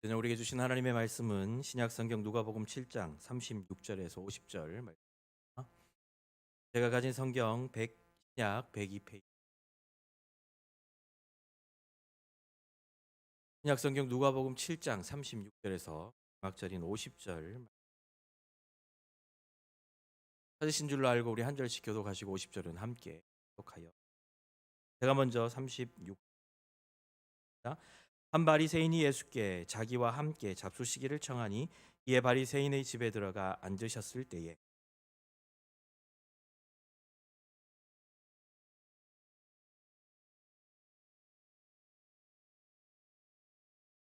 오늘 우리에게 주신 하나님의 말씀은 신약 성경 누가복음 7장 36절에서 50절 말씀. 제가 가진 성경 신약 102페이지. 신약 성경 누가복음 7장 36절에서 마지막절인 50절. 찾으신 줄로 알고 우리 한 절씩 교독하시고 50절은 함께 교독하여. 제가 먼저 36. 한 바리새인이 예수께 자기와 함께 잡수시기를 청하니 이에 바리새인의 집에 들어가 앉으셨을 때에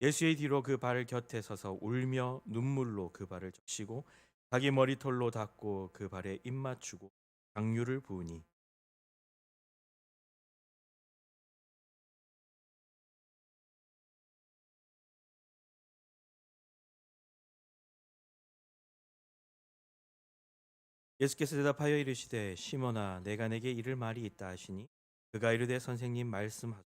예수의 뒤로 그 발 곁에 서서 울며 눈물로 그 발을 적시고 자기 머리털로 닦고 그 발에 입 맞추고 향유를 부으니 예수께서 대답하여 이르시되 시몬아 내가 내게 이를 말이 있다 하시니 그가 이르되 선생님 말씀하소서.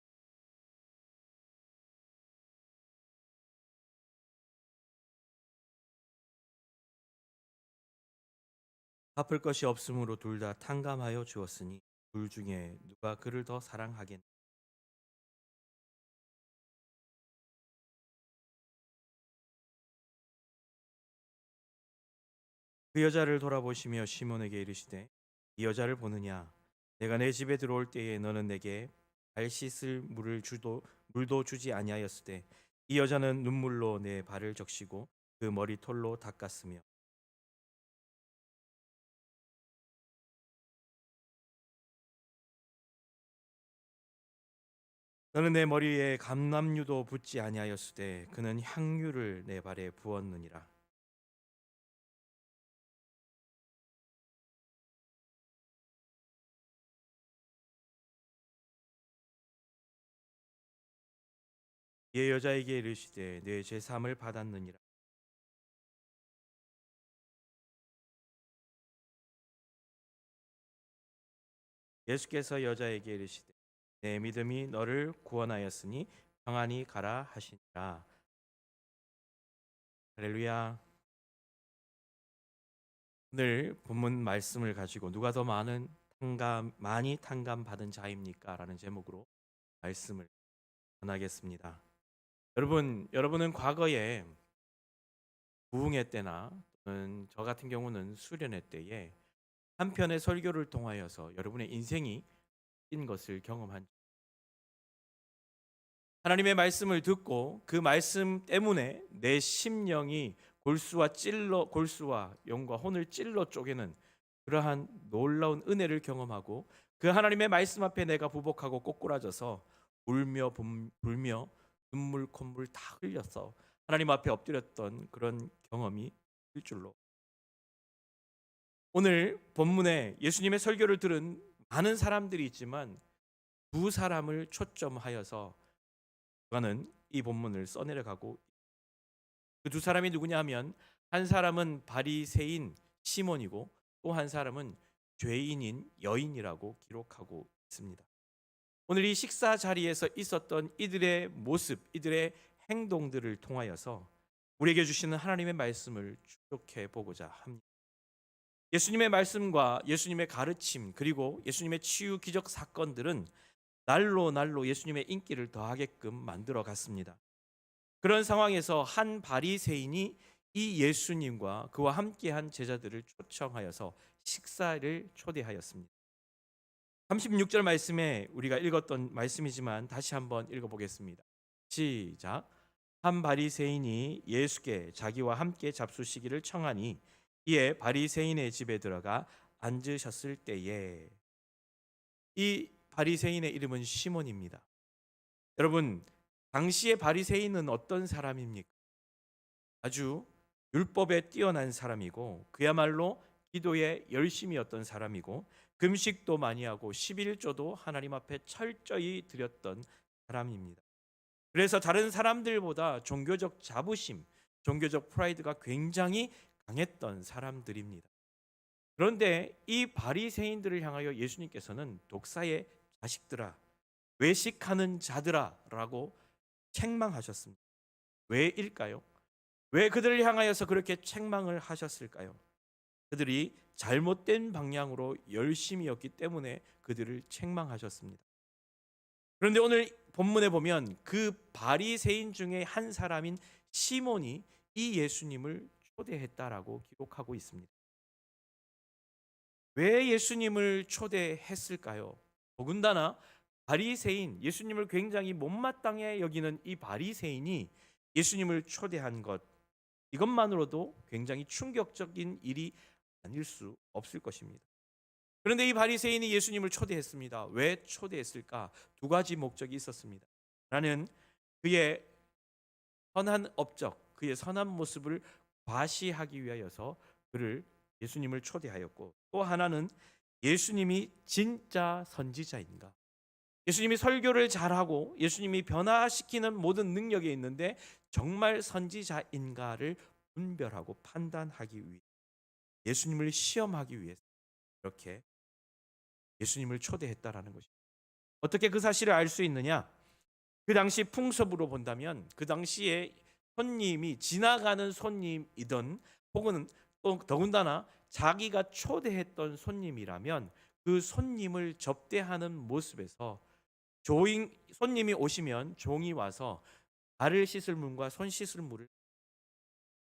갚을 것이 없으므로 둘 다 탕감하여 주었으니 둘 중에 누가 그를 더 사랑하겠나. 그 여자를 돌아보시며 시몬에게 이르시되 이 여자를 보느냐 내가 내 집에 들어올 때에 너는 내게 발 씻을 물도 주지 아니하였으되 이 여자는 눈물로 내 발을 적시고 그 머리털로 닦았으며 너는 내 머리에 감람유도 붓지 아니하였으되 그는 향유를 내 발에 부었느니라. 이에 여자에게 이르시되 내 죄사함을 받았느니라. 예수께서 여자에게 이르시되 내 믿음이 너를 구원하였으니 평안히 가라 하시니라. 할렐루야. 오늘 본문 말씀을 가지고 누가 더 많이 탕감 받은 자입니까? 라는 제목으로 말씀을 전하겠습니다. 여러분은 과거에 부흥회 때나 또는 저 같은 경우는 수련회 때에 한 편의 설교를 통하여서 여러분의 인생이 인 것을 경험한 하나님의 말씀을 듣고 그 말씀 때문에 내 심령이 골수와 영과 혼을 찔러 쪼개는 그러한 놀라운 은혜를 경험하고 그 하나님의 말씀 앞에 내가 부복하고 꼬꾸라져서 불며 눈물 콧물 다 흘려서 하나님 앞에 엎드렸던 그런 경험이 일 줄로 오늘 본문에 예수님의 설교를 들은 많은 사람들이 있지만 두 사람을 초점하여서 그가는 이 본문을 써내려가고 그 두 사람이 누구냐 하면 한 사람은 바리새인 시몬이고 또 한 사람은 죄인인 여인이라고 기록하고 있습니다. 오늘 이 식사 자리에서 있었던 이들의 모습, 이들의 행동들을 통하여서 우리에게 주시는 하나님의 말씀을 추적해 보고자 합니다. 예수님의 말씀과 예수님의 가르침 그리고 예수님의 치유 기적 사건들은 날로 예수님의 인기를 더하게끔 만들어 갔습니다. 그런 상황에서 한 바리새인이 이 예수님과 그와 함께한 제자들을 초청하여서 식사를 초대하였습니다. 36절 말씀에 우리가 읽었던 말씀이지만 다시 한번 읽어보겠습니다. 시작. 한 바리새인이 예수께 자기와 함께 잡수시기를 청하니 이에 바리새인의 집에 들어가 앉으셨을 때에 이 바리새인의 이름은 시몬입니다. 여러분, 당시의 바리새인은 어떤 사람입니까? 아주 율법에 뛰어난 사람이고 그야말로 기도에 열심이었던 사람이고 금식도 많이 하고 11조도 하나님 앞에 철저히 드렸던 사람입니다. 그래서 다른 사람들보다 종교적 자부심, 종교적 프라이드가 굉장히 강했던 사람들입니다. 그런데 이 바리새인들을 향하여 예수님께서는 독사의 자식들아, 외식하는 자들아라고 책망하셨습니다. 왜일까요? 왜 그들을 향하여서 그렇게 책망을 하셨을까요? 그들이 잘못된 방향으로 열심이었기 때문에 그들을 책망하셨습니다. 그런데 오늘 본문에 보면 그 바리새인 중에 한 사람인 시몬이 이 예수님을 초대했다라고 기록하고 있습니다. 왜 예수님을 초대했을까요? 더군다나 바리새인, 예수님을 굉장히 못마땅해 여기는 이 바리새인이 예수님을 초대한 것, 이것만으로도 굉장히 충격적인 일이 아닐 수 없을 것입니다. 그런데 이 바리새인이 예수님을 초대했습니다. 왜 초대했을까? 두 가지 목적이 있었습니다. 하나는 그의 선한 업적, 그의 선한 모습을 과시하기 위하여서 그를 예수님을 초대하였고, 또 하나는 예수님이 진짜 선지자인가? 예수님이 설교를 잘하고 예수님이 변화시키는 모든 능력이 있는데 정말 선지자인가를 분별하고 판단하기 위해, 예수님을 시험하기 위해서 이렇게 예수님을 초대했다라는 것입니다. 어떻게 그 사실을 알 수 있느냐? 그 당시 풍습으로 본다면 그 당시에 손님이 지나가는 손님이든 혹은 또 더군다나 자기가 초대했던 손님이라면 그 손님을 접대하는 모습에서 손님이 오시면 종이 와서 발을 씻을 물과 손 씻을 물을,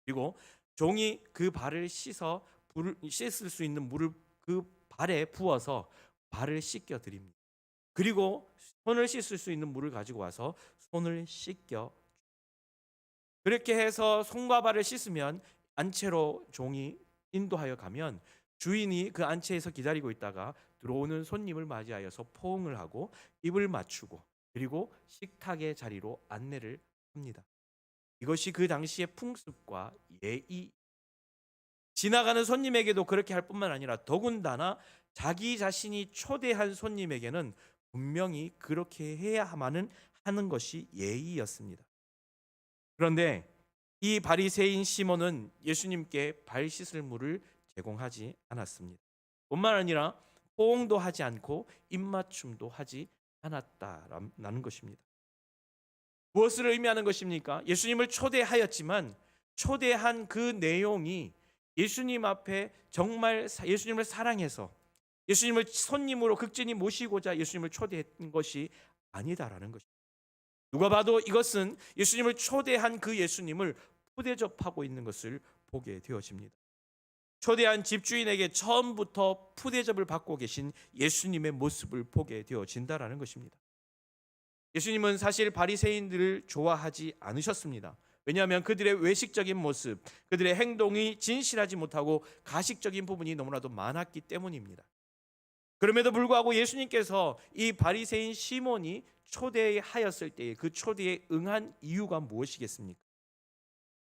그리고 종이 그 발을 씻을 수 있는 물을 그 발에 부어서 발을 씻겨 드립니다. 그리고 손을 씻을 수 있는 물을 가지고 와서 손을 씻겨, 그렇게 해서 손과 발을 씻으면 안채로 종이 인도하여 가면 주인이 그 안채에서 기다리고 있다가 들어오는 손님을 맞이하여서 포옹을 하고 입을 맞추고 그리고 식탁의 자리로 안내를 합니다. 이것이 그 당시의 풍습과 예의, 지나가는 손님에게도 그렇게 할 뿐만 아니라 더군다나 자기 자신이 초대한 손님에게는 분명히 그렇게 해야만 하는 것이 예의였습니다. 그런데 이 바리새인 시몬은 예수님께 발 씻을 물을 제공하지 않았습니다. 뿐만 아니라 포옹도 하지 않고 입맞춤도 하지 않았다라는 것입니다. 무엇을 의미하는 것입니까? 예수님을 초대하였지만 초대한 그 내용이 예수님 앞에 정말 예수님을 사랑해서 예수님을 손님으로 극진히 모시고자 예수님을 초대한 것이 아니다라는 것입니다. 누가 봐도 이것은 예수님을 초대한 그 예수님을 푸대접하고 있는 것을 보게 되어집니다. 초대한 집주인에게 처음부터 푸대접을 받고 계신 예수님의 모습을 보게 되어진다라는 것입니다. 예수님은 사실 바리새인들을 좋아하지 않으셨습니다. 왜냐하면 그들의 외식적인 모습, 그들의 행동이 진실하지 못하고 가식적인 부분이 너무나도 많았기 때문입니다. 그럼에도 불구하고 예수님께서 이 바리새인 시몬이 초대하였을 때에 그 초대에 응한 이유가 무엇이겠습니까?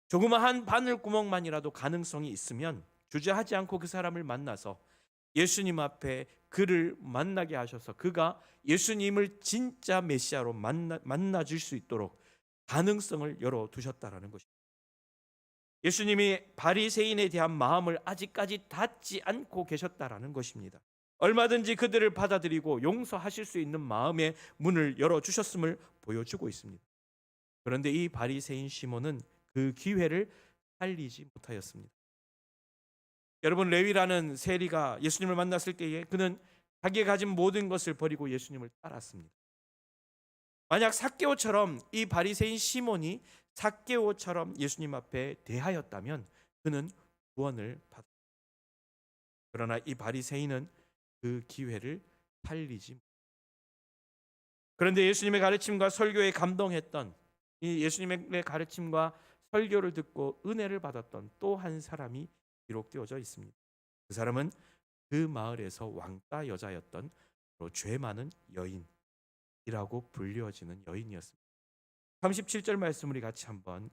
조그마한 바늘구멍만이라도 가능성이 있으면 주저하지 않고 그 사람을 만나서 예수님 앞에 그를 만나게 하셔서 그가 예수님을 진짜 메시아로 만나줄 수 있도록 가능성을 열어두셨다라는 것입니다. 예수님이 바리새인에 대한 마음을 아직까지 닫지 않고 계셨다라는 것입니다. 얼마든지 그들을 받아들이고 용서하실 수 있는 마음의 문을 열어주셨음을 보여주고 있습니다. 그런데 이 바리새인 시몬은 그 기회를 살리지 못하였습니다. 여러분, 레위라는 세리가 예수님을 만났을 때에 그는 자기가 가진 모든 것을 버리고 예수님을 따랐습니다. 만약 삭개오처럼 이 바리새인 시몬이 삭개오처럼 예수님 앞에 대하였다면 그는 구원을 받았습니다. 그러나 이 바리새인은 그 기회를 살리지 못했습니다. 그런데 예수님의 가르침과 설교에 감동했던, 이 예수님의 가르침과 설교를 듣고 은혜를 받았던 또 한 사람이 기록되어져 있습니다. 그 사람은 그 마을에서 왕따 여자였던 죄 많은 여인이라고 불리워지는 여인이었습니다. 37절 말씀 우리 같이 한번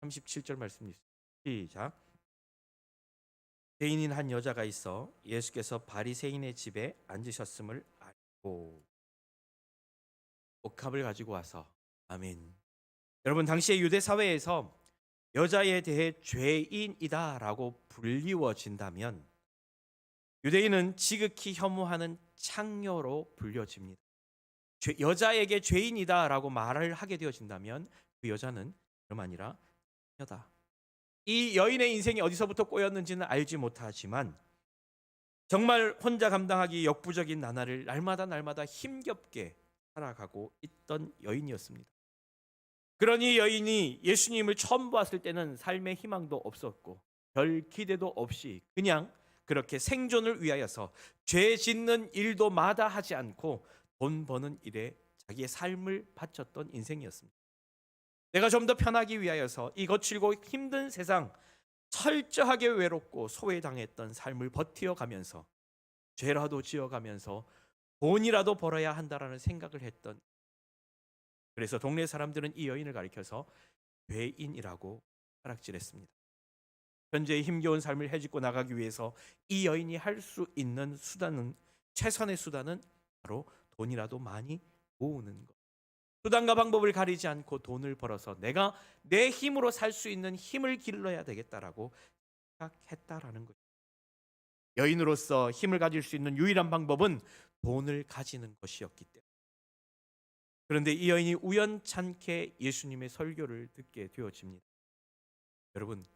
37절 말씀 시작. 죄인인 한 여자가 있어 예수께서 바리새인의 집에 앉으셨음을 알고 옥합을 가지고 와서, 아멘. 여러분, 당시의 유대 사회에서 여자에 대해 죄인이다라고 불리워진다면 유대인은 지극히 혐오하는 창녀로 불려집니다. 여자에게 죄인이다라고 말을 하게 되어진다면 그 여자는 다름 아니라 자녀다. 이 여인의 인생이 어디서부터 꼬였는지는 알지 못하지만 정말 혼자 감당하기 역부족인 나날을 날마다 힘겹게 살아가고 있던 여인이었습니다. 그러니 여인이 예수님을 처음 보았을 때는 삶의 희망도 없었고 별 기대도 없이 그냥 그렇게 생존을 위하여서 죄 짓는 일도 마다하지 않고 돈 버는 일에 자기의 삶을 바쳤던 인생이었습니다. 내가 좀 더 편하기 위하여서 이 거칠고 힘든 세상 철저하게 외롭고 소외당했던 삶을 버티어가면서 죄라도 지어가면서 돈이라도 벌어야 한다라는 생각을 했던, 그래서 동네 사람들은 이 여인을 가리켜서 죄인이라고 타락질했습니다. 현재의 힘겨운 삶을 헤집고 나가기 위해서 이 여인이 할 수 있는 수단은, 최선의 수단은 바로 돈이라도 많이 모으는 것. 수단과 방법을 가리지 않고 돈을 벌어서 내가 내 힘으로 살 수 있는 힘을 길러야 되겠다라고 생각했다라는 거죠. 여인으로서 힘을 가질 수 있는 유일한 방법은 돈을 가지는 것이었기 때문에. 그런데 이 여인이 우연찮게 예수님의 설교를 듣게 되어집니다. 여러분,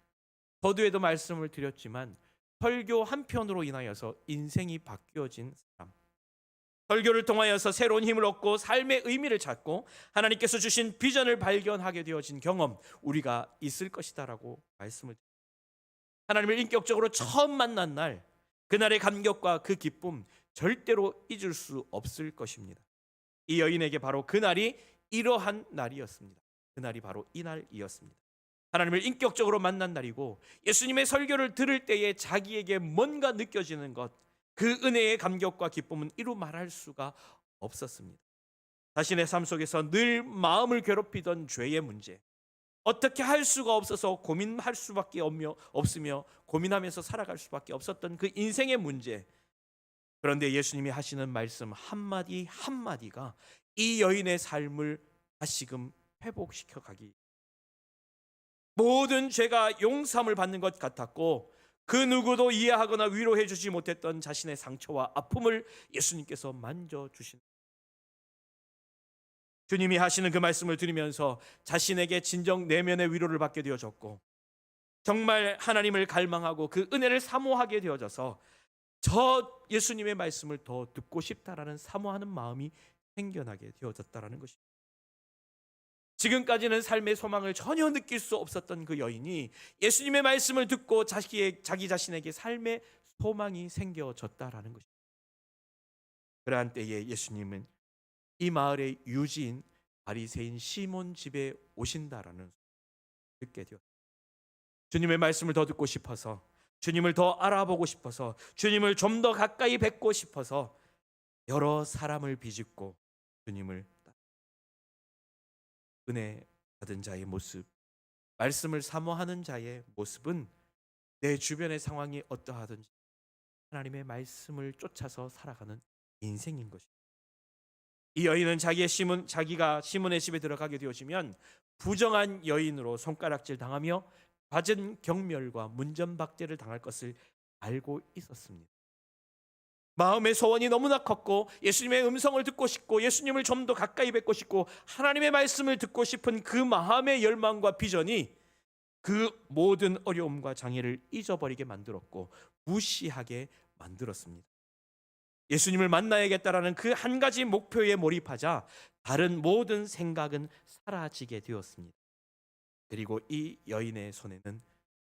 서두에도 말씀을 드렸지만 설교 한 편으로 인하여서 인생이 바뀌어진 사람, 설교를 통하여서 새로운 힘을 얻고 삶의 의미를 찾고 하나님께서 주신 비전을 발견하게 되어진 경험, 우리가 있을 것이다라고 말씀을 드립니다. 하나님을 인격적으로 처음 만난 날, 그날의 감격과 그 기쁨 절대로 잊을 수 없을 것입니다. 이 여인에게 바로 그날이 이러한 날이었습니다. 그날이 바로 이 날이었습니다. 하나님을 인격적으로 만난 날이고, 예수님의 설교를 들을 때에 자기에게 뭔가 느껴지는 것, 그 은혜의 감격과 기쁨은 이루 말할 수가 없었습니다. 자신의 삶 속에서 늘 마음을 괴롭히던 죄의 문제, 어떻게 할 수가 없어서 고민할 수밖에 없으며 고민하면서 살아갈 수밖에 없었던 그 인생의 문제, 그런데 예수님이 하시는 말씀 한마디 한마디가 이 여인의 삶을 다시금 회복시켜 가기, 모든 죄가 용서함을 받는 것 같았고, 그 누구도 이해하거나 위로해 주지 못했던 자신의 상처와 아픔을 예수님께서 만져주신, 주님이 하시는 그 말씀을 들으면서 자신에게 진정 내면의 위로를 받게 되어졌고, 정말 하나님을 갈망하고 그 은혜를 사모하게 되어져서 저 예수님의 말씀을 더 듣고 싶다라는 사모하는 마음이 생겨나게 되어졌다라는 것입니다. 지금까지는 삶의 소망을 전혀 느낄 수 없었던 그 여인이 예수님의 말씀을 듣고 자기 자신에게 삶의 소망이 생겨졌다라는 것입니다. 그러한 때에 예수님은 이 마을의 유지인 바리새인 시몬 집에 오신다라는 듣게 되었습니다. 주님의 말씀을 더 듣고 싶어서, 주님을 더 알아보고 싶어서, 주님을 좀 더 가까이 뵙고 싶어서 여러 사람을 비집고 주님을 은혜 받은 자의 모습, 말씀을 사모하는 자의 모습은 내 주변의 상황이 어떠하든지 하나님의 말씀을 쫓아서 살아가는 인생인 것입니다. 이 여인은 자기가 시몬의 집에 들어가게 되어지면 부정한 여인으로 손가락질 당하며 받은 경멸과 문전박대를 당할 것을 알고 있었습니다. 마음의 소원이 너무나 컸고, 예수님의 음성을 듣고 싶고, 예수님을 좀 더 가까이 뵙고 싶고, 하나님의 말씀을 듣고 싶은 그 마음의 열망과 비전이 그 모든 어려움과 장애를 잊어버리게 만들었고 무시하게 만들었습니다. 예수님을 만나야겠다라는 그 한 가지 목표에 몰입하자 다른 모든 생각은 사라지게 되었습니다. 그리고 이 여인의 손에는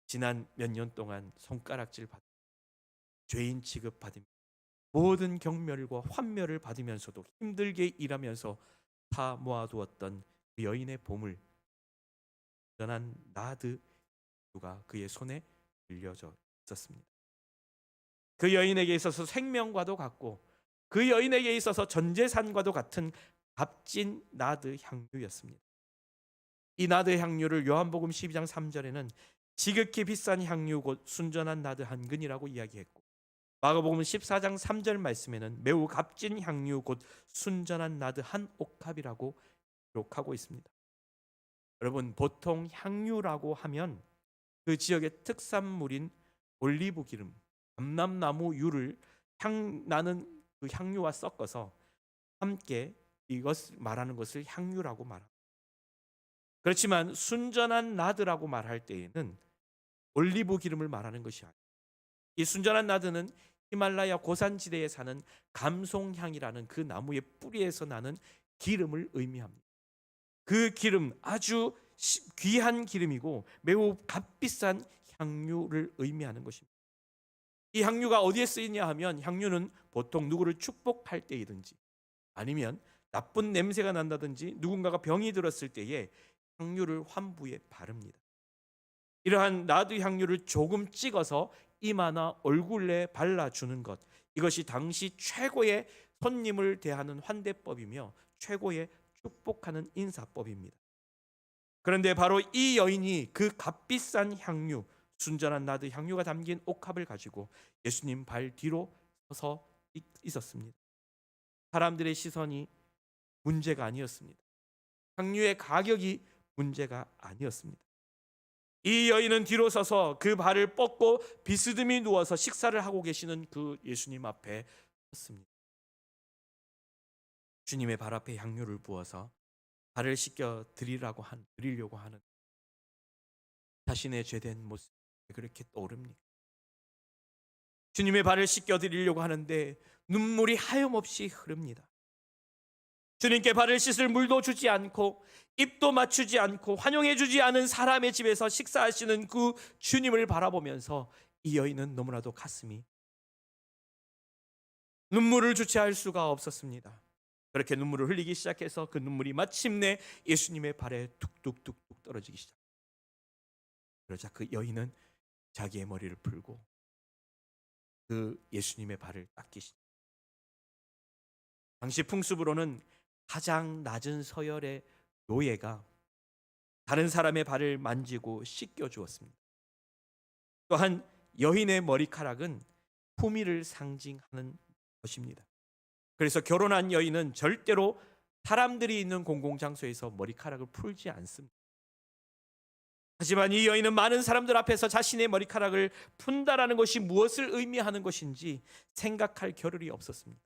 지난 몇 년 동안 손가락질 받은, 죄인 취급받으며 모든 경멸과 환멸을 받으면서도 힘들게 일하면서 다 모아두었던 그 여인의 보물, 전한 나드가 그의 손에 들려져 있었습니다. 그 여인에게 있어서 생명과도 같고, 그 여인에게 있어서 전재산과도 같은 값진 나드 향유였습니다. 이 나드 향유를 요한복음 12장 3절에는 지극히 비싼 향유 곧 순전한 나드 한 근이라고 이야기했고, 마가복음 14장 3절 말씀에는 매우 값진 향유 곧 순전한 나드 한 옥합이라고 기록하고 있습니다. 여러분, 보통 향유라고 하면 그 지역의 특산물인 올리브 기름, 감람나무유를 향 나는 그 향유와 섞어서 함께 이것 말하는 것을 향유라고 말합니다. 그렇지만 순전한 나드라고 말할 때에는 올리브 기름을 말하는 것이 아니에요. 이 순전한 나드는 히말라야 고산지대에 사는 감송향이라는 그 나무의 뿌리에서 나는 기름을 의미합니다. 그 기름 아주 귀한 기름이고 매우 값비싼 향유를 의미하는 것입니다. 이 향유가 어디에 쓰이냐 하면 향유는 보통 누구를 축복할 때이든지 아니면 나쁜 냄새가 난다든지 누군가가 병이 들었을 때에 향유를 환부에 바릅니다. 이러한 나드 향유를 조금 찍어서 이마나 얼굴에 발라주는 것, 이것이 당시 최고의 손님을 대하는 환대법이며 최고의 축복하는 인사법입니다. 그런데 바로 이 여인이 그 값비싼 향유, 순전한 나드 향유가 담긴 옥합을 가지고 예수님 발 뒤로 서서 있었습니다. 사람들의 시선이 문제가 아니었습니다. 향유의 가격이 문제가 아니었습니다. 이 여인은 뒤로 서서 그 발을 뻗고 비스듬히 누워서 식사를 하고 계시는 그 예수님 앞에 섰습니다. 주님의 발 앞에 향유를 부어서 발을 씻겨 드리려고 하는 자신의 죄된 모습이 그렇게 떠오릅니까? 주님의 발을 씻겨 드리려고 하는데 눈물이 하염없이 흐릅니다. 주님께 발을 씻을 물도 주지 않고 입도 맞추지 않고 환영해 주지 않은 사람의 집에서 식사하시는 그 주님을 바라보면서 이 여인은 너무나도 가슴이 눈물을 주체할 수가 없었습니다. 그렇게 눈물을 흘리기 시작해서 그 눈물이 마침내 예수님의 발에 뚝뚝뚝뚝 떨어지기 시작합니다. 그러자 그 여인은 자기의 머리를 풀고 그 예수님의 발을 닦기 시작합니다. 당시 풍습으로는 가장 낮은 서열의 노예가 다른 사람의 발을 만지고 씻겨 주었습니다. 또한 여인의 머리카락은 품위를 상징하는 것입니다. 그래서 결혼한 여인은 절대로 사람들이 있는 공공장소에서 머리카락을 풀지 않습니다. 하지만 이 여인은 많은 사람들 앞에서 자신의 머리카락을 푼다라는 것이 무엇을 의미하는 것인지 생각할 겨를이 없었습니다.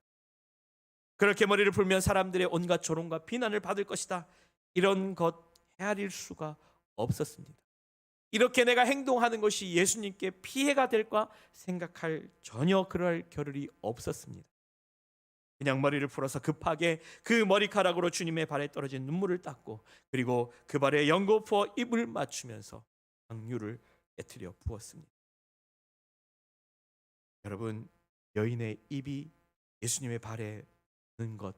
그렇게 머리를 풀면 사람들의 온갖 조롱과 비난을 받을 것이다. 이런 것 헤아릴 수가 없었습니다. 이렇게 내가 행동하는 것이 예수님께 피해가 될까 생각할 전혀 그럴 겨를이 없었습니다. 그냥 머리를 풀어서 급하게 그 머리카락으로 주님의 발에 떨어진 눈물을 닦고 그리고 그 발에 연고 부어 입을 맞추면서 향유를 깨트려 부었습니다. 여러분, 여인의 입이 예수님의 발에 닿는 것,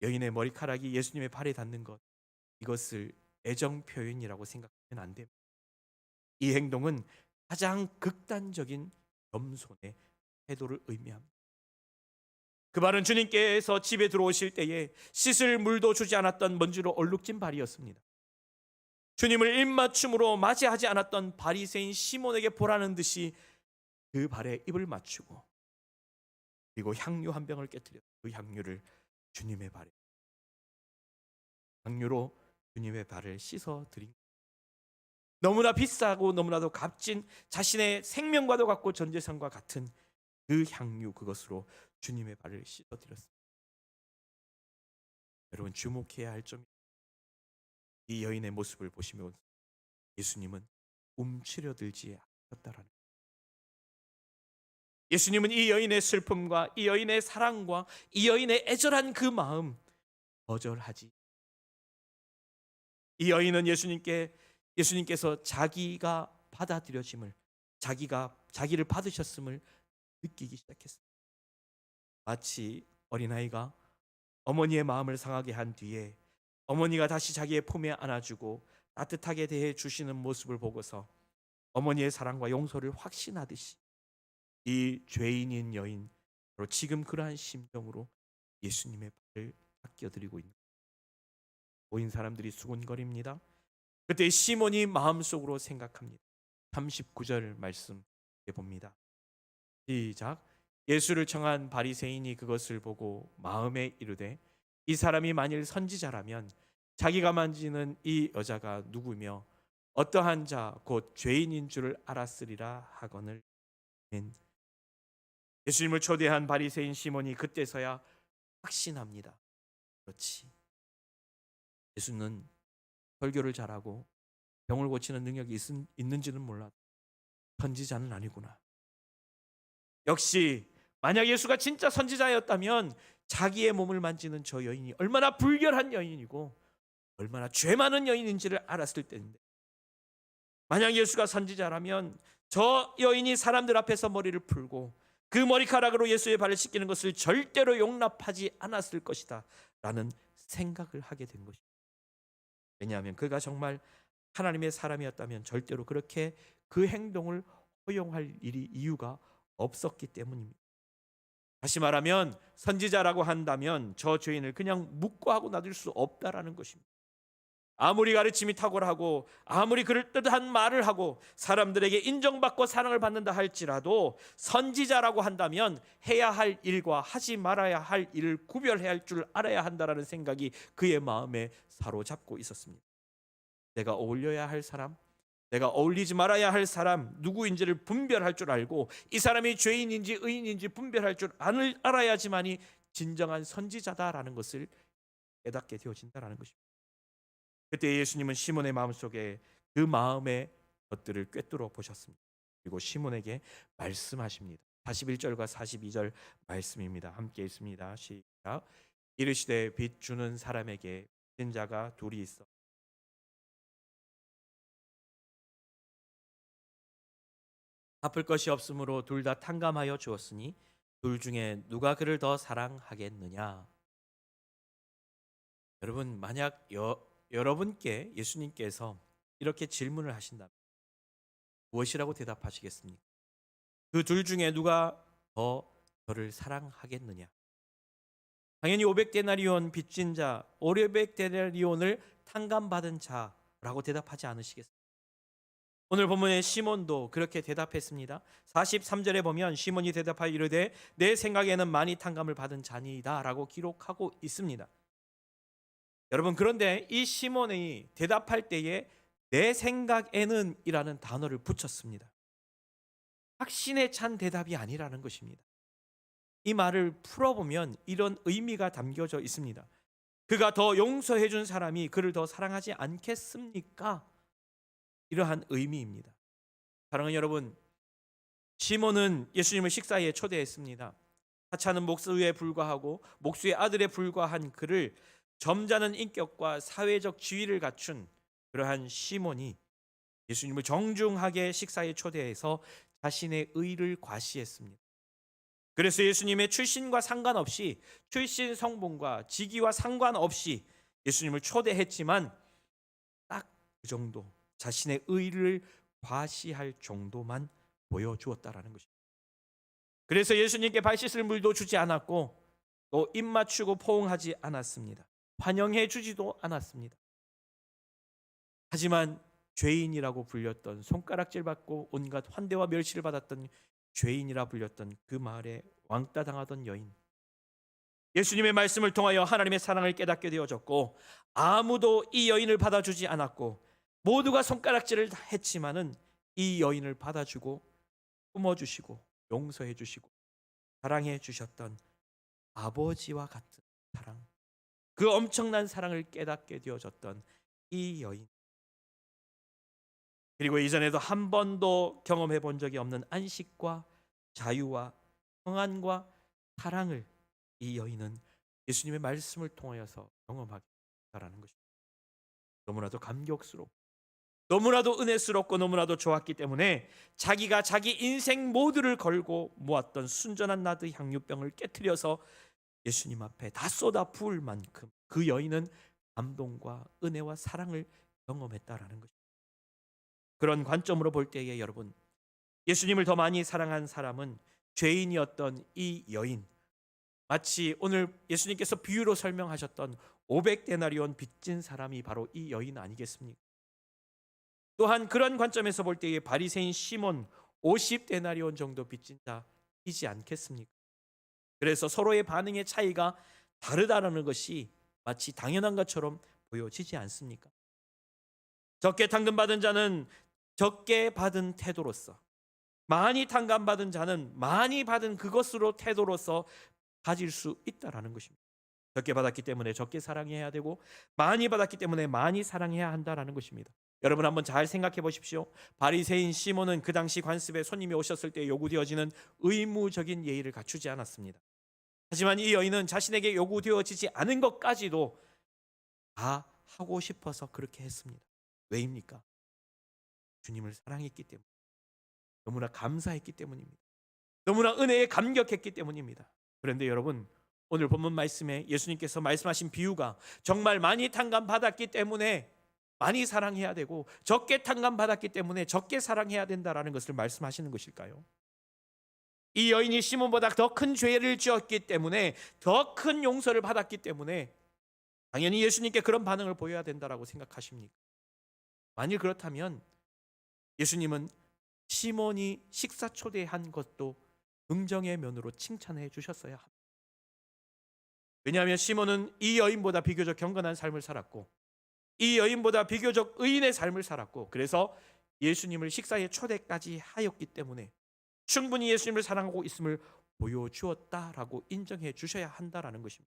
여인의 머리카락이 예수님의 발에 닿는 것, 이것을 애정 표현이라고 생각하면 안 됩니다. 이 행동은 가장 극단적인 겸손의 태도를 의미합니다. 그 발은 주님께서 집에 들어오실 때에 씻을 물도 주지 않았던 먼지로 얼룩진 발이었습니다. 주님을 입맞춤으로 맞이하지 않았던 바리새인 시몬에게 보라는 듯이 그 발에 입을 맞추고 그리고 향유 한 병을 깨뜨려 그 향유를 주님의 발에 향유로 주님의 발을 씻어 드린 너무나 비싸고 너무나도 값진 자신의 생명과도 같고 전재산과 같은 그 향유 그것으로 주님의 발을 씻어 드렸습니다. 여러분 주목해야 할 점이 이 여인의 모습을 보시면 예수님은 움츠려들지 않았다라는 예수님은 이 여인의 슬픔과 이 여인의 사랑과 이 여인의 애절한 그 마음 거절하지 이 여인은 예수님께서 자기가 받아들여짐을 자기를 받으셨음을 느끼기 시작했습니다. 마치 어린아이가 어머니의 마음을 상하게 한 뒤에 어머니가 다시 자기의 품에 안아주고 따뜻하게 대해 주시는 모습을 보고서 어머니의 사랑과 용서를 확신하듯이 이 죄인인 여인 바로 지금 그러한 심정으로 예수님의 발을 닦여드리고 있는 보인 사람들이 수군거립니다. 그때 시몬이 마음속으로 생각합니다. 39절 말씀 봅니다. 시작. 예수를 청한 바리새인이 그것을 보고 마음에 이르되 이 사람이 만일 선지자라면 자기가 만지는 이 여자가 누구며 어떠한 자 곧 죄인인 줄을 알았으리라 하거늘. 예수님을 초대한 바리새인 시몬이 그때서야 확신합니다. 그렇지. 예수는 설교를 잘하고 병을 고치는 능력이 있는지는 몰라도 선지자는 아니구나. 역시 만약 예수가 진짜 선지자였다면 자기의 몸을 만지는 저 여인이 얼마나 불결한 여인이고 얼마나 죄 많은 여인인지를 알았을 때인데, 만약 예수가 선지자라면 저 여인이 사람들 앞에서 머리를 풀고 그 머리카락으로 예수의 발을 씻기는 것을 절대로 용납하지 않았을 것이다 라는 생각을 하게 된 것입니다. 왜냐하면 그가 정말 하나님의 사람이었다면 절대로 그렇게 그 행동을 허용할 이유가 없었기 때문입니다. 다시 말하면 선지자라고 한다면 저 죄인을 그냥 묵고하고 놔둘 수 없다라는 것입니다. 아무리 가르침이 탁월하고 아무리 그럴듯한 말을 하고 사람들에게 인정받고 사랑을 받는다 할지라도 선지자라고 한다면 해야 할 일과 하지 말아야 할 일을 구별해야 할 줄 알아야 한다라는 생각이 그의 마음에 사로잡고 있었습니다. 내가 어울려야 할 사람, 내가 어울리지 말아야 할 사람 누구인지를 분별할 줄 알고 이 사람이 죄인인지 의인인지 분별할 줄 알아야지만이 진정한 선지자다라는 것을 깨닫게 되어진다라는 것입니다. 그때 예수님은 시몬의 마음속에 그 마음의 것들을 꿰뚫어 보셨습니다. 그리고 시몬에게 말씀하십니다. 41절과 42절 말씀입니다. 함께 읽습니다. 시작. 이르시되 빛 주는 사람에게 빚진 자가 둘이 있어 갚을 것이 없으므로 둘 다 탕감하여 주었으니 둘 중에 누가 그를 더 사랑하겠느냐. 여러분, 만약 여러분께 예수님께서 이렇게 질문을 하신다면 무엇이라고 대답하시겠습니까? 그 둘 중에 누가 더 저를 사랑하겠느냐? 당연히 500데나리온 빚진 자, 500데나리온을 탕감받은 자라고 대답하지 않으시겠습니까? 오늘 본문의 시몬도 그렇게 대답했습니다. 43절에 보면 시몬이 대답하여 이르되 내 생각에는 많이 탕감을 받은 자니이다 라고 기록하고 있습니다. 여러분, 그런데 이 시몬이 대답할 때에 내 생각에는 이라는 단어를 붙였습니다. 확신에 찬 대답이 아니라는 것입니다. 이 말을 풀어보면 이런 의미가 담겨져 있습니다. 그가 더 용서해 준 사람이 그를 더 사랑하지 않겠습니까? 이러한 의미입니다. 사랑하는 여러분, 시몬은 예수님을 식사에 초대했습니다. 하찮은 목수에 불과하고 목수의 아들에 불과한 그를 점잖은 인격과 사회적 지위를 갖춘 그러한 시몬이 예수님을 정중하게 식사에 초대해서 자신의 의를 과시했습니다. 그래서 예수님의 출신과 상관없이, 출신 성분과 직위와 상관없이 예수님을 초대했지만 딱 그 정도, 자신의 의를 과시할 정도만 보여주었다라는 것입니다. 그래서 예수님께 발 씻을 물도 주지 않았고 또 입 맞추고 포옹하지 않았습니다. 환영해 주지도 않았습니다. 하지만 죄인이라고 불렸던, 손가락질 받고 온갖 환대와 멸시를 받았던 죄인이라 불렸던 그 마을에 왕따 당하던 여인, 예수님의 말씀을 통하여 하나님의 사랑을 깨닫게 되어졌고 아무도 이 여인을 받아주지 않았고 모두가 손가락질을 했지만은 이 여인을 받아주고 품어주시고 용서해 주시고 사랑해 주셨던 아버지와 같은 사랑, 그 엄청난 사랑을 깨닫게 되어졌던 이 여인, 그리고 이전에도 한 번도 경험해 본 적이 없는 안식과 자유와 평안과 사랑을 이 여인은 예수님의 말씀을 통하여서 경험하게 됐다라는 것입니다. 너무나도 감격스럽고 너무나도 은혜스럽고 너무나도 좋았기 때문에 자기가 자기 인생 모두를 걸고 모았던 순전한 나드 향유병을 깨트려서 예수님 앞에 다 쏟아 부을 만큼 그 여인은 감동과 은혜와 사랑을 경험했다라는 것입니다. 그런 관점으로 볼 때에 여러분, 예수님을 더 많이 사랑한 사람은 죄인이었던 이 여인, 마치 오늘 예수님께서 비유로 설명하셨던 500데나리온 빚진 사람이 바로 이 여인 아니겠습니까? 또한 그런 관점에서 볼 때에 바리새인 시몬 50데나리온 정도 빚진 자이지 않겠습니까? 그래서 서로의 반응의 차이가 다르다는 것이 마치 당연한 것처럼 보여지지 않습니까? 적게 탕감받은 자는 적게 받은 태도로서, 많이 탕감받은 자는 많이 받은 그것으로 태도로서 가질 수 있다라는 것입니다. 적게 받았기 때문에 적게 사랑해야 되고 많이 받았기 때문에 많이 사랑해야 한다라는 것입니다. 여러분 한번 잘 생각해 보십시오. 바리새인 시몬은 그 당시 관습에 손님이 오셨을 때 요구되어지는 의무적인 예의를 갖추지 않았습니다. 하지만 이 여인은 자신에게 요구되어지지 않은 것까지도 다 하고 싶어서 그렇게 했습니다. 왜입니까? 주님을 사랑했기 때문에, 너무나 감사했기 때문입니다. 너무나 은혜에 감격했기 때문입니다. 그런데 여러분, 오늘 본문 말씀에 예수님께서 말씀하신 비유가 정말 많이 탕감받았기 때문에 많이 사랑해야 되고 적게 탕감받았기 때문에 적게 사랑해야 된다라는 것을 말씀하시는 것일까요? 이 여인이 시몬보다 더 큰 죄를 지었기 때문에, 더 큰 용서를 받았기 때문에 당연히 예수님께 그런 반응을 보여야 된다라고 생각하십니까? 만일 그렇다면 예수님은 시몬이 식사 초대한 것도 긍정의 면으로 칭찬해 주셨어야 합니다. 왜냐하면 시몬은 이 여인보다 비교적 경건한 삶을 살았고 이 여인보다 비교적 의인의 삶을 살았고, 그래서 예수님을 식사에 초대까지 하였기 때문에 충분히 예수님을 사랑하고 있음을 보여주었다라고 인정해 주셔야 한다라는 것입니다.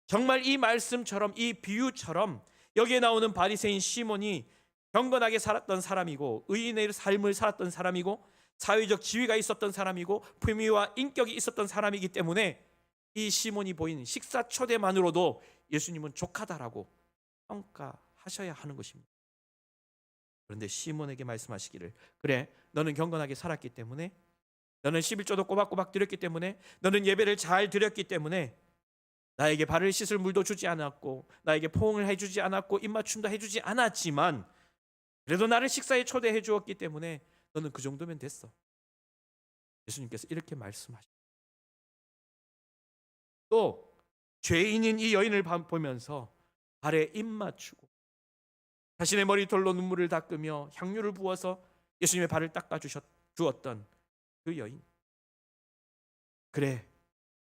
정말 이 말씀처럼, 이 비유처럼 여기에 나오는 바리새인 시몬이 경건하게 살았던 사람이고 의인의 삶을 살았던 사람이고 사회적 지위가 있었던 사람이고 품위와 인격이 있었던 사람이기 때문에 이 시몬이 보인 식사 초대만으로도 예수님은 족하다라고 평가하셔야 하는 것입니다. 그런데 시몬에게 말씀하시기를, 그래, 너는 경건하게 살았기 때문에, 너는 11조도 꼬박꼬박 드렸기 때문에, 너는 예배를 잘 드렸기 때문에 나에게 발을 씻을 물도 주지 않았고 나에게 포옹을 해주지 않았고 입맞춤도 해주지 않았지만 그래도 나를 식사에 초대해 주었기 때문에 너는 그 정도면 됐어. 예수님께서 이렇게 말씀하십니다. 또 죄인인 이 여인을 보면서 발에 입맞추고 자신의 머리털로 눈물을 닦으며 향유를 부어서 예수님의 발을 닦아 주었던 그 여인, 그래,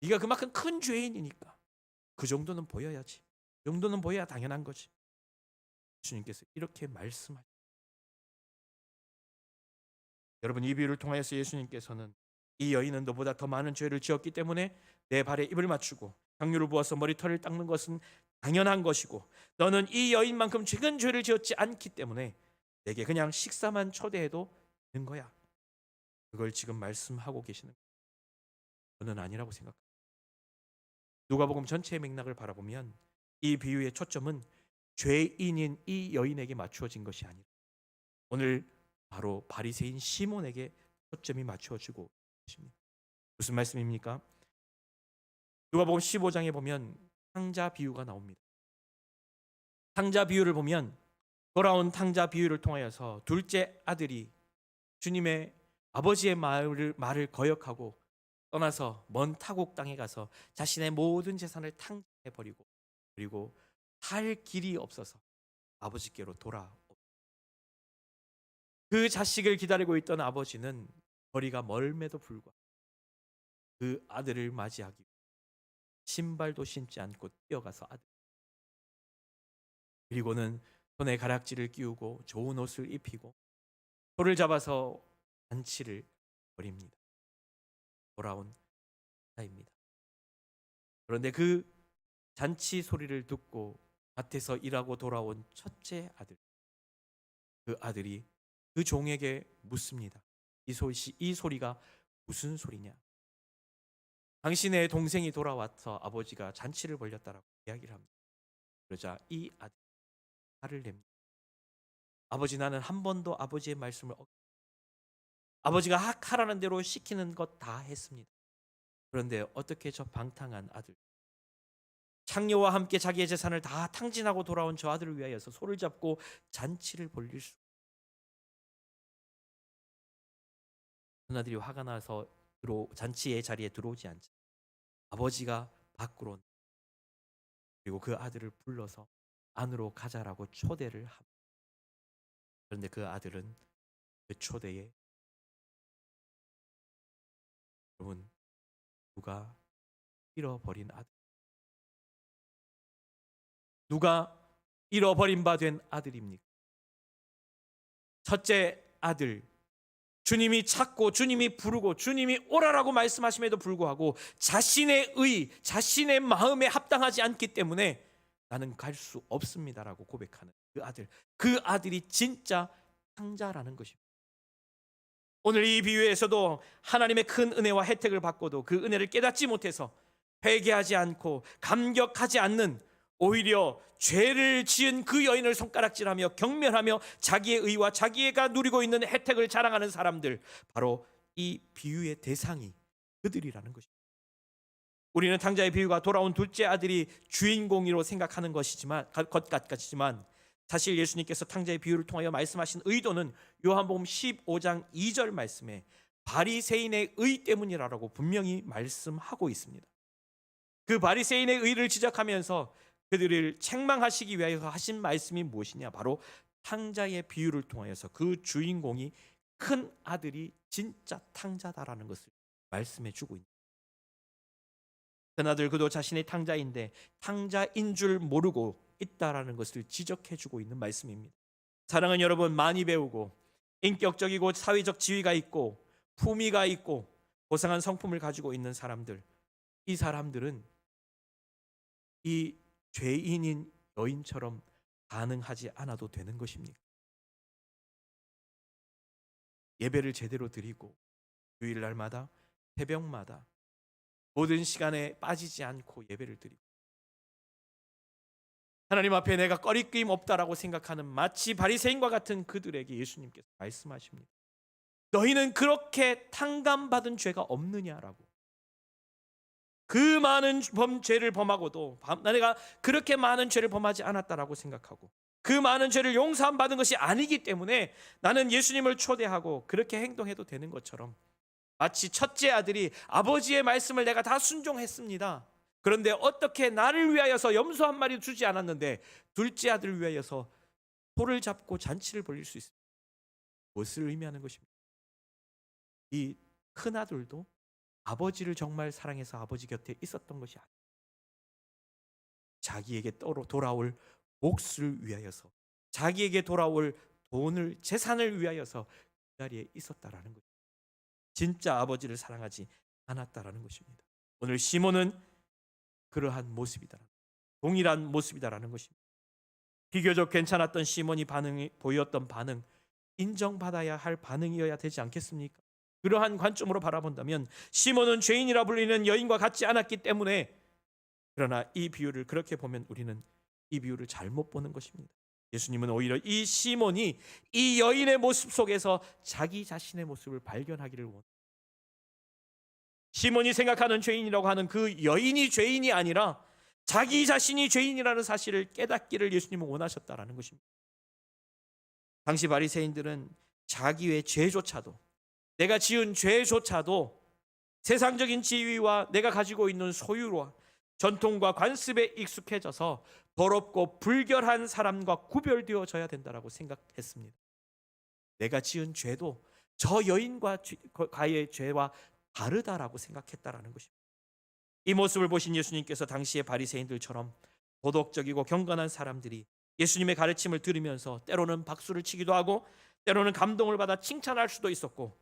네가 그만큼 큰 죄인이니까 그 정도는 보여야지, 그 정도는 보여야 당연한 거지. 예수님께서 이렇게 말씀하십니다. 여러분, 이 비유를 통하여서 예수님께서는 이 여인은 너보다 더 많은 죄를 지었기 때문에 내 발에 입을 맞추고 향유를 부어서 머리털을 닦는 것은 당연한 것이고, 너는 이 여인만큼 작은 죄를 지었지 않기 때문에 내게 그냥 식사만 초대해도 되는 거야. 그걸 지금 말씀하고 계시는 거예요. 저는 아니라고 생각합니다. 누가복음 전체의 맥락을 바라보면 이 비유의 초점은 죄인인 이 여인에게 맞추어진 것이 아니라 오늘 바로 바리새인 시몬에게 초점이 맞추어지고 있습니다. 무슨 말씀입니까? 누가복음 15장에 보면 탕자 비유가 나옵니다. 탕자 비유를 보면 돌아온 탕자 비유를 통하여서 둘째 아들이 주님의 아버지의 말을 거역하고 떠나서 먼 타국 땅에 가서 자신의 모든 재산을 탕진해 버리고, 그리고 살 길이 없어서 아버지께로 그 자식을 기다리고 있던 아버지는 거리가 멀음에도 불구하고 그 아들을 맞이하기 위해 신발도 신지 않고 뛰어가서 그리고는 손에 가락지를 끼우고 좋은 옷을 입히고 소를 잡아서 잔치를 벌입니다. 돌아온 자입니다. 그런데 그 잔치 소리를 듣고 밭에서 일하고 돌아온 첫째 아들, 그 아들이 그 종에게 묻습니다. 이 소리가 무슨 소리냐? 당신의 동생이 돌아와서 아버지가 잔치를 벌였다라고 이야기를 합니다. 그러자 이 아들이 화를 냅니다. 아버지, 나는 한 번도 아버지의 말씀을 아버지가 하라는 대로 시키는 것 다 했습니다. 그런데 어떻게 저 방탕한 아들, 창녀와 함께 자기의 재산을 다 탕진하고 돌아온 저 아들을 위하여서 소를 잡고 잔치를 벌릴 수, 누나들이 화가 나서 잔치의 자리에 들어오지 않자 아버지가 밖으로, 그리고 그 아들을 불러서 안으로 가자라고 초대를 합니다. 그런데 그 아들은 그 초대에, 여러분, 누가 잃어버린 아들, 누가 잃어버린 바 된 아들입니까? 첫째 아들, 주님이 찾고 주님이 부르고 주님이 오라라고 말씀하심에도 불구하고 자신의 의, 자신의 마음에 합당하지 않기 때문에 나는 갈 수 없습니다라고 고백하는 그 아들, 그 아들이 진짜 탕자라는 것입니다. 오늘 이 비유에서도 하나님의 큰 은혜와 혜택을 받고도 그 은혜를 깨닫지 못해서 회개하지 않고 감격하지 않는, 오히려 죄를 지은 그 여인을 손가락질하며 경멸하며 자기의 의와 자기가 누리고 있는 혜택을 자랑하는 사람들, 바로 이 비유의 대상이 그들이라는 것입니다. 우리는 탕자의 비유가 돌아온 둘째 아들이 주인공으로 생각하는 것 같지만 사실 예수님께서 탕자의 비유를 통하여 말씀하신 의도는 요한복음 15장 2절 말씀에 바리새인의 의 때문이라고 분명히 말씀하고 있습니다. 그 바리새인의 의를 지적하면서 그들을 책망하시기 위하여 하신 말씀이 무엇이냐? 바로 탕자의 비유를 통하여서 그 주인공이 큰 아들이 진짜 탕자다라는 것을 말씀해 주고 있습니다. 큰 아들 그도 자신의 탕자인데 탕자인 줄 모르고 있다라는 것을 지적해 주고 있는 말씀입니다. 사랑하는 여러분, 많이 배우고 인격적이고 사회적 지위가 있고 품위가 있고 고상한 성품을 가지고 있는 사람들, 이 사람들은 이 죄인인 여인처럼 반응하지 않아도 되는 것입니까? 예배를 제대로 드리고 주일날마다 새벽마다 모든 시간에 빠지지 않고 예배를 드리고 하나님 앞에 내가 꺼리낌 없다라고 생각하는 마치 바리새인과 같은 그들에게 예수님께서 말씀하십니다. 너희는 그렇게 탕감받은 죄가 없느냐라고. 그 많은 죄를 범하고도 내가 그렇게 많은 죄를 범하지 않았다라고 생각하고 그 많은 죄를 용서함 받은 것이 아니기 때문에 나는 예수님을 초대하고 그렇게 행동해도 되는 것처럼, 마치 첫째 아들이 아버지의 말씀을 내가 다 순종했습니다. 그런데 어떻게 나를 위하여서 염소 한 마리 주지 않았는데 둘째 아들을 위하여서 소를 잡고 잔치를 벌일 수 있습니다. 무엇을 의미하는 것입니까? 이 큰아들도 아버지를 정말 사랑해서 아버지 곁에 있었던 것이 아니에요. 자기에게 돌아올 몫을 위하여서, 자기에게 돌아올 돈을, 재산을 위하여서 그 자리에 있었다라는 것입니다. 진짜 아버지를 사랑하지 않았다라는 것입니다. 오늘 시몬은 그러한 모습이다, 동일한 모습이다라는 것입니다. 비교적 괜찮았던 시몬이 보였던 반응, 인정받아야 할 반응이어야 되지 않겠습니까? 그러한 관점으로 바라본다면 시몬은 죄인이라 불리는 여인과 같지 않았기 때문에, 그러나 이 비유를 그렇게 보면 우리는 이 비유를 잘못 보는 것입니다. 예수님은 오히려 이 시몬이 이 여인의 모습 속에서 자기 자신의 모습을 발견하기를 원합니다. 시몬이 생각하는 죄인이라고 하는 그 여인이 죄인이 아니라 자기 자신이 죄인이라는 사실을 깨닫기를 예수님은 원하셨다라는 것입니다. 당시 바리새인들은 자기의 죄조차도, 내가 지은 죄조차도 세상적인 지위와 내가 가지고 있는 소유와 전통과 관습에 익숙해져서 더럽고 불결한 사람과 구별되어져야 된다고 생각했습니다. 내가 지은 죄도 저 여인과의 죄와 다르다라고 생각했다라는 것입니다. 이 모습을 보신 예수님께서 당시의 바리새인들처럼 도덕적이고 경건한 사람들이 예수님의 가르침을 들으면서 때로는 박수를 치기도 하고 때로는 감동을 받아 칭찬할 수도 있었고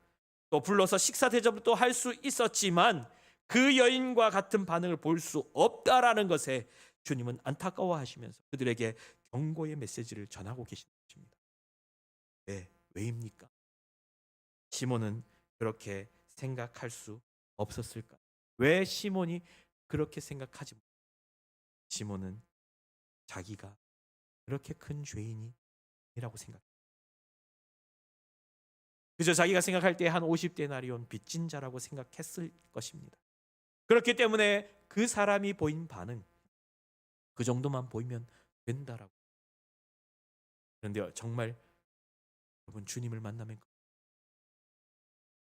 또 불러서 식사 대접도 할 수 있었지만 그 여인과 같은 반응을 볼 수 없다라는 것에 주님은 안타까워하시면서 그들에게 경고의 메시지를 전하고 계신 것입니다. 왜입니까? 시몬은 그렇게 생각할 수 없었을까? 왜 시몬이 그렇게 생각하지 못했을까? 시몬은 자기가 그렇게 큰 죄인이라고 생각합니다. 그저 자기가 생각할 때 한 50데나리온 빚진 자라고 생각했을 것입니다. 그렇기 때문에 그 사람이 보인 반응, 그 정도만 보이면 된다라고. 그런데 정말 여러분, 주님을 만나면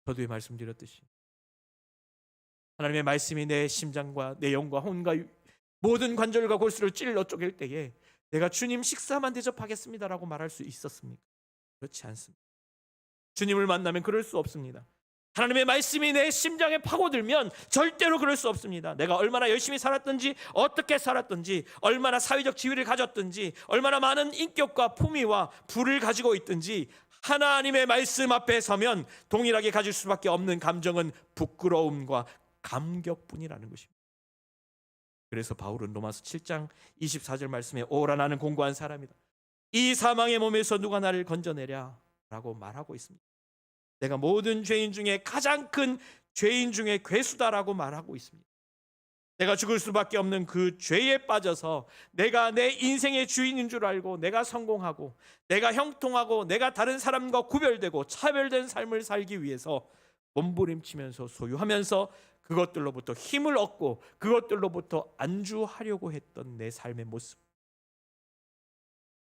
저도 말씀드렸듯이 하나님의 말씀이 내 심장과 내 영과 혼과 모든 관절과 골수를 찔러 쪼갤 때에 내가 주님 식사만 대접하겠습니다라고 말할 수 있었습니까? 그렇지 않습니다. 주님을 만나면 그럴 수 없습니다. 하나님의 말씀이 내 심장에 파고들면 절대로 그럴 수 없습니다. 내가 얼마나 열심히 살았든지, 어떻게 살았든지, 얼마나 사회적 지위를 가졌든지, 얼마나 많은 인격과 품위와 부를 가지고 있든지 하나님의 말씀 앞에 서면 동일하게 가질 수밖에 없는 감정은 부끄러움과 감격뿐이라는 것입니다. 그래서 바울은 로마서 7장 24절 말씀에 오라 나는 공고한 사람이다. 이 사망의 몸에서 누가 나를 건져내랴 라고 말하고 있습니다. 내가 모든 죄인 중에 가장 큰 죄인 중에 괴수다라고 말하고 있습니다. 내가 죽을 수밖에 없는 그 죄에 빠져서 내가 내 인생의 주인인 줄 알고 내가 성공하고 내가 형통하고 내가 다른 사람과 구별되고 차별된 삶을 살기 위해서 몸부림치면서 소유하면서 그것들로부터 힘을 얻고 그것들로부터 안주하려고 했던 내 삶의 모습,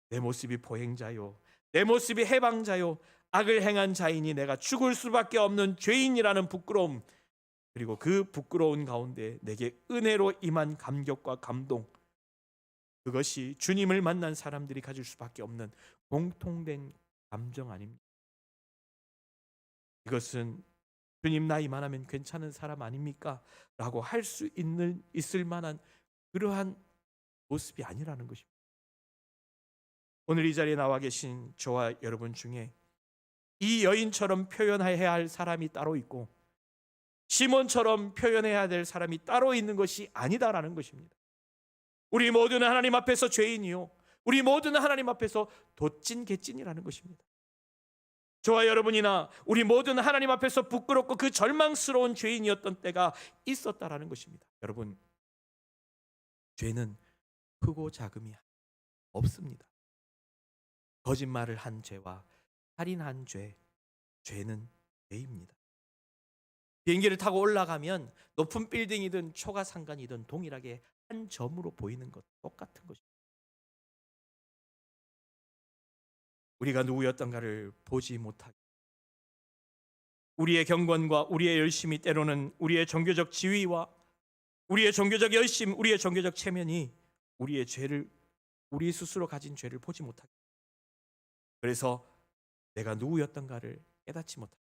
내 모습이 보행자요, 내 모습이 해방자요, 악을 행한 자이니 내가 죽을 수밖에 없는 죄인이라는 부끄러움, 그리고 그 부끄러운 가운데 내게 은혜로 임한 감격과 감동, 그것이 주님을 만난 사람들이 가질 수밖에 없는 공통된 감정 아닙니까? 이것은 주님 나 이만하면 괜찮은 사람 아닙니까? 라고 할 수 있을 만한 그러한 모습이 아니라는 것입니다. 오늘 이 자리에 나와 계신 저와 여러분 중에 이 여인처럼 표현해야 할 사람이 따로 있고 시몬처럼 표현해야 될 사람이 따로 있는 것이 아니다라는 것입니다. 우리 모두는 하나님 앞에서 죄인이요, 우리 모두는 하나님 앞에서 돛진 개찐이라는 것입니다. 저와 여러분이나 우리 모두는 하나님 앞에서 부끄럽고 그 절망스러운 죄인이었던 때가 있었다라는 것입니다. 여러분, 죄는 크고 작음이 없습니다. 거짓말을 한 죄와 살인한 죄, 죄는 죄입니다. 비행기를 타고 올라가면 높은 빌딩이든 초가상간이든 동일하게 한 점으로 보이는 것 똑같은 것입니다. 우리가 누구였던가를 보지 못하게, 우리의 경건과 우리의 열심이, 때로는 우리의 종교적 지위와 우리의 종교적 열심, 우리의 종교적 체면이 우리의 죄를, 우리 스스로 가진 죄를 보지 못하게, 그래서 내가 누구였던가를 깨닫지 못하게,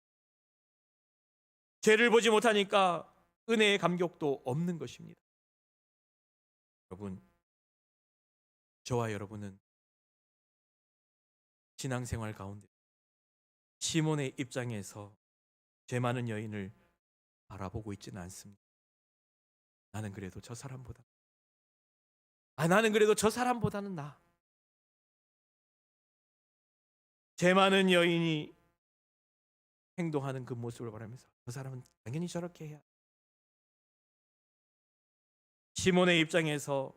죄를 보지 못하니까 은혜의 감격도 없는 것입니다. 여러분, 저와 여러분은 신앙생활 가운데 시몬의 입장에서 죄 많은 여인을 바라보고 있지는 않습니다. 나는 그래도 저 사람보다는 나. 죄 많은 여인이 행동하는 그 모습을 바라면서 저 사람은 당연히 저렇게 해야. 시몬의 입장에서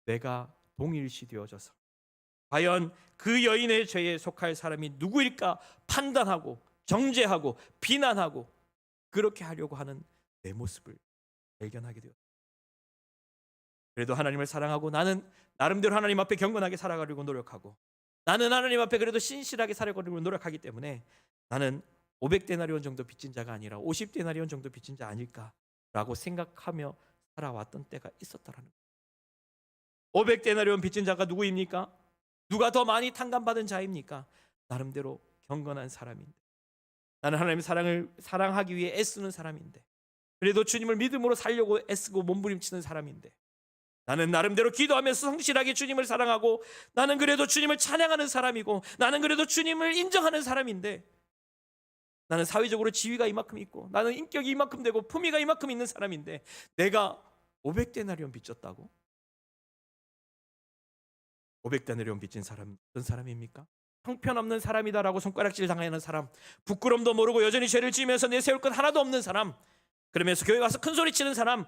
내가 동일시 되어져서 과연 그 여인의 죄에 속할 사람이 누구일까 판단하고 정죄하고 비난하고 그렇게 하려고 하는 내 모습을 발견하게 되었습니다. 그래도 하나님을 사랑하고 나는 나름대로 하나님 앞에 경건하게 살아가려고 노력하고 나는 하나님 앞에 그래도 신실하게 살아가려고 노력하기 때문에 나는 500데나리온 정도 빚진 자가 아니라 50데나리온 정도 빚진 자 아닐까라고 생각하며 살아왔던 때가 있었다라는 거예요. 500데나리온 빚진 자가 누구입니까? 누가 더 많이 탕감받은 자입니까? 나름대로 경건한 사람인데, 나는 하나님의 사랑을 사랑하기 위해 애쓰는 사람인데, 그래도 주님을 믿음으로 살려고 애쓰고 몸부림치는 사람인데, 나는 나름대로 기도하면서 성실하게 주님을 사랑하고 나는 그래도 주님을 찬양하는 사람이고 나는 그래도 주님을 인정하는 사람인데, 나는 사회적으로 지위가 이만큼 있고 나는 인격이 이만큼 되고 품위가 이만큼 있는 사람인데 내가 500데나리온 빚졌다고? 500데나리온 빚진 사람 어떤 사람입니까? 형편없는 사람이다라고 손가락질 당하는 사람, 부끄럼도 모르고 여전히 죄를 지으면서 내세울 것 하나도 없는 사람, 그러면서 교회 와서 큰 소리 치는 사람,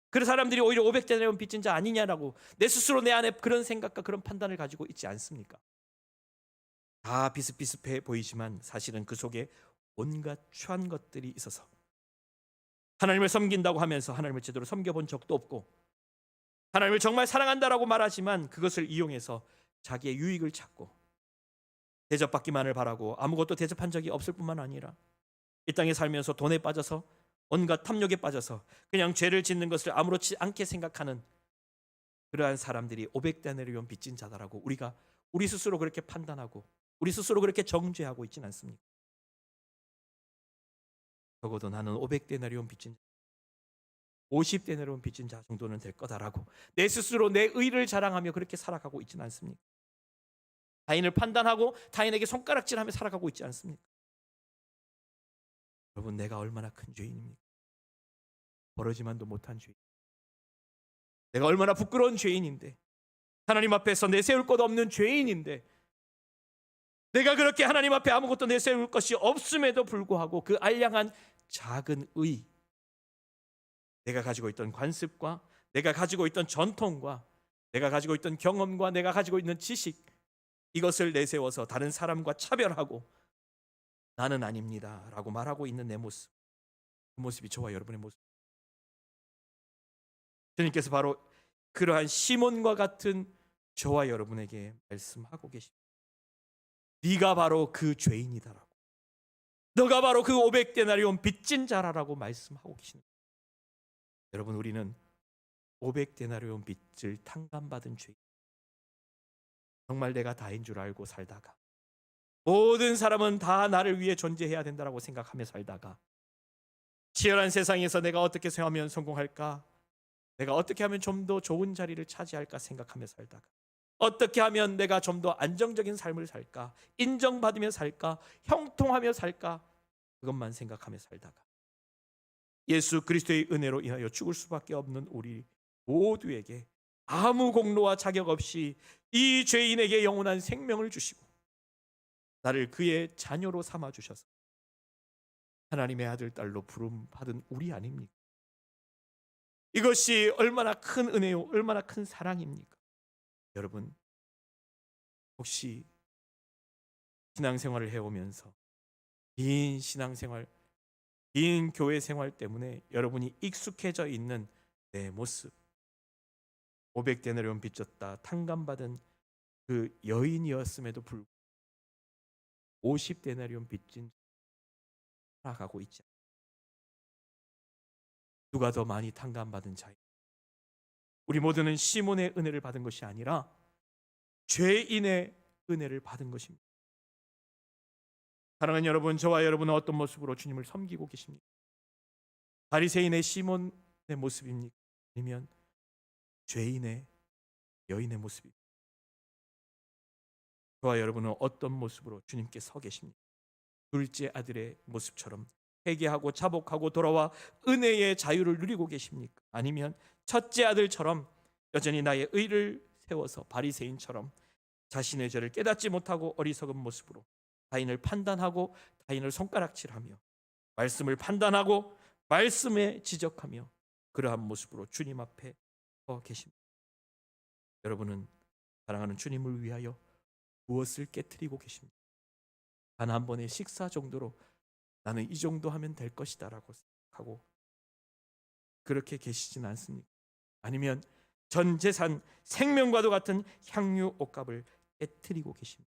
그 사람들이 오히려 500데나리온 빚진 자 아니냐라고 내 스스로 내 안에 그런 생각과 그런 판단을 가지고 있지 않습니까? 다 비슷비슷해 보이지만 사실은 그 속에 온갖 추한 것들이 있어서 하나님을 섬긴다고 하면서 하나님을 제대로 섬겨본 적도 없고 하나님을 정말 사랑한다라고 말하지만 그것을 이용해서 자기의 유익을 찾고 대접받기만을 바라고 아무것도 대접한 적이 없을 뿐만 아니라 이 땅에 살면서 돈에 빠져서 온갖 탐욕에 빠져서 그냥 죄를 짓는 것을 아무렇지 않게 생각하는 그러한 사람들이 500데나리온 빚진 자다라고 우리가 우리 스스로 그렇게 판단하고 우리 스스로 그렇게 정죄하고 있지는 않습니까? 적어도 나는 500데나리온 빚진 자, 50데나리온 빚진 자 정도는 될 거다라고 내 스스로 내 의를 자랑하며 그렇게 살아가고 있지는 않습니까? 타인을 판단하고 타인에게 손가락질하며 살아가고 있지 않습니까? 여러분, 내가 얼마나 큰 죄인입니까? 벌어지만도 못한 죄인. 내가 얼마나 부끄러운 죄인인데, 하나님 앞에서 내세울 것 없는 죄인인데, 내가 그렇게 하나님 앞에 아무것도 내세울 것이 없음에도 불구하고 그 알량한 작은 의, 내가 가지고 있던 관습과 내가 가지고 있던 전통과 내가 가지고 있던 경험과 내가 가지고 있는 지식, 이것을 내세워서 다른 사람과 차별하고 나는 아닙니다 라고 말하고 있는 내 모습, 그 모습이 저와 여러분의 모습. 주님께서 바로 그러한 시몬과 같은 저와 여러분에게 말씀하고 계십니다. 네가 바로 그 죄인이다라고, 너가 바로 그 500데나리온 빚진 자라라고 말씀하고 계십니다. 여러분, 우리는 500데나리온 빚을 탕감받은 죄인, 정말 내가 다인 줄 알고 살다가, 모든 사람은 다 나를 위해 존재해야 된다고 생각하며 살다가, 치열한 세상에서 내가 어떻게 하면 성공할까, 내가 어떻게 하면 좀 더 좋은 자리를 차지할까 생각하며 살다가, 어떻게 하면 내가 좀 더 안정적인 삶을 살까, 인정받으며 살까, 형통하며 살까, 그것만 생각하며 살다가 예수 그리스도의 은혜로 인하여 죽을 수밖에 없는 우리 모두에게 아무 공로와 자격 없이 이 죄인에게 영원한 생명을 주시고 나를 그의 자녀로 삼아 주셔서 하나님의 아들 딸로 부름 받은 우리 아닙니까? 이것이 얼마나 큰 은혜요, 얼마나 큰 사랑입니까? 여러분, 혹시 신앙생활을 해오면서 긴 신앙생활, 긴 교회 생활 때문에 여러분이 익숙해져 있는 내 모습, 500데나리온 빚졌다 탕감받은 그 여인이었음에도 불구하고 50데나리온 빚진 살아가고 있지 않습니까? 누가 더 많이 탕감받은 자입니까? 우리 모두는 시몬의 은혜를 받은 것이 아니라 죄인의 은혜를 받은 것입니다. 사랑하는 여러분, 저와 여러분은 어떤 모습으로 주님을 섬기고 계십니까? 바리새인의 시몬의 모습입니까? 아니면 죄인의 여인의 모습입니까? 저와 여러분은 어떤 모습으로 주님께 서 계십니까? 둘째 아들의 모습처럼 회개하고 자복하고 돌아와 은혜의 자유를 누리고 계십니까? 아니면 첫째 아들처럼 여전히 나의 의를 세워서 바리새인처럼 자신의 죄를 깨닫지 못하고 어리석은 모습으로 타인을 판단하고 타인을 손가락질하며 말씀을 판단하고 말씀에 지적하며 그러한 모습으로 주님 앞에 서 계십니다. 여러분은 사랑하는 주님을 위하여 무엇을 깨트리고 계십니까? 단 한 번의 식사 정도로 나는 이 정도 하면 될 것이다 라고 생각하고 그렇게 계시진 않습니까? 아니면 전 재산 생명과도 같은 향유 옷값을 깨트리고 계십니까?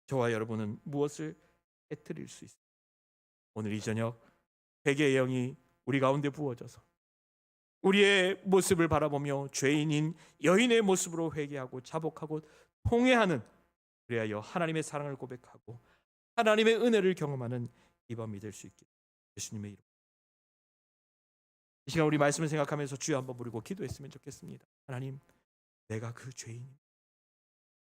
저와 여러분은 무엇을 깨트릴 수 있습니까? 오늘 이 저녁 회개의 영이 우리 가운데 부어져서 우리의 모습을 바라보며 죄인인 여인의 모습으로 회개하고 자복하고 통회하는, 그래야 하나님의 사랑을 고백하고 하나님의 은혜를 경험하는 이 밤이 될 수 있게 예수님의 이름. 이 시간 우리 말씀을 생각하면서 주여 한번 부르고 기도했으면 좋겠습니다. 하나님, 내가 그 죄인입니다.